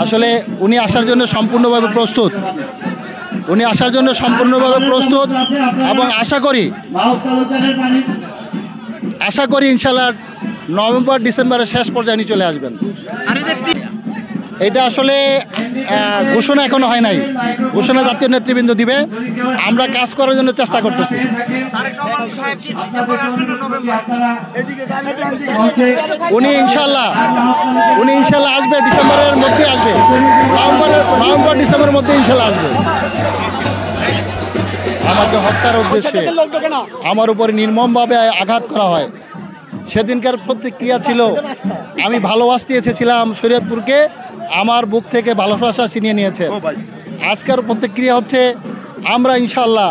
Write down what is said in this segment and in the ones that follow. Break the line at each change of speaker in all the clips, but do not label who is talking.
আসলে উনি আসার জন্য সম্পূর্ণভাবে প্রস্তুত, এবং আশা করি ইনশাল্লাহ নভেম্বর ডিসেম্বরের শেষ পর্যায়ে চলে আসবেন। এটা আসলে ঘোষণা এখনো হয় নাই, ঘোষণা জাতীয় নেতৃবৃন্দ দিবে। আমরা কাজ করার জন্য চেষ্টা করতেছি। উনি ইনশাল্লাহ আসবে, ডিসেম্বরের মধ্যে আসবে, নভেম্বর ডিসেম্বরের মধ্যে ইনশাল্লাহ আসবে। আমাকে হত্যার উদ্দেশ্যে আমার উপরে নির্মমভাবে আঘাত করা হয়। সেদিনকার প্রতিক্রিয়া ছিল, আমি ভালোবাসতে এসেছিলাম শরীয়তপুরকে, আমার বুক থেকে ভালোবাসা ছিনিয়ে নিয়েছে। আজকের প্রতিক্রিয়া হচ্ছে আমরা ইনশাল্লাহ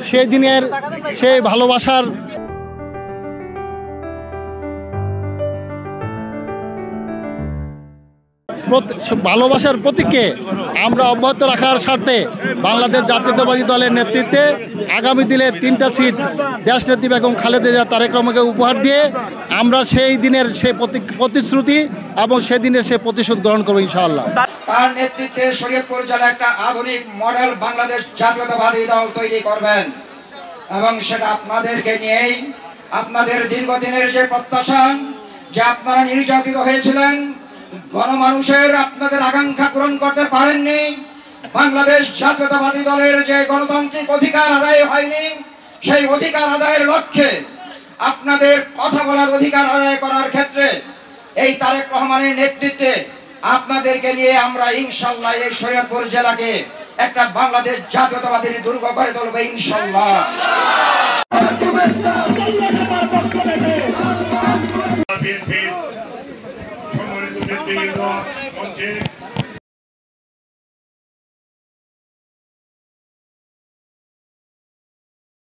সেই দিনের সেই ভালোবাসার প্রতীককে আমরা অব্যাহত রাখার স্বার্থে বাংলাদেশ জাতীয়তাবাদী দলের নেতৃত্বে আগামী দিনে 3টা সিট দেশনেত্রী বেগম খালেদা জিয়া তারেক রহমানকে উপহার দিয়ে আমরা সেই দিনের সেই প্রতিশ্রুতি এবং সেদিনের সেই প্রতিশোধ গ্রহণ করবো ইনশাআল্লাহ।
তার নেতৃত্বে শরীয়তপুর জেলা একটা আধুনিক মডেল বাংলাদেশ জাতীয়তাবাদী দল তৈরি করবেন, এবং সেটা আপনাদেরকে নিয়েই, আপনাদের দীর্ঘদিনের যে প্রত্যাশা, যে আপনারা নির্যাতিত হয়েছিলেন, গণমানুষের আপনাদের আকাঙ্ক্ষা পূরণ করতে পারেননি, বাংলাদেশ জাতীয়তাবাদী দলের যে গণতান্ত্রিক অধিকার আদায় হয়নি, সেই অধিকার আদায়ের লক্ষ্যে আপনাদের কথা বলার অধিকার আদায় করার ক্ষেত্রে এই তারেক রহমানের নেতৃত্বে আপনাদেরকে নিয়ে আমরা ইনশাল্লাহ এই শরীয়তপুর জেলাকে একটা বাংলাদেশ জাতীয়তাবাদী দুর্গ করে তুলবে ইনশাল্লাহ।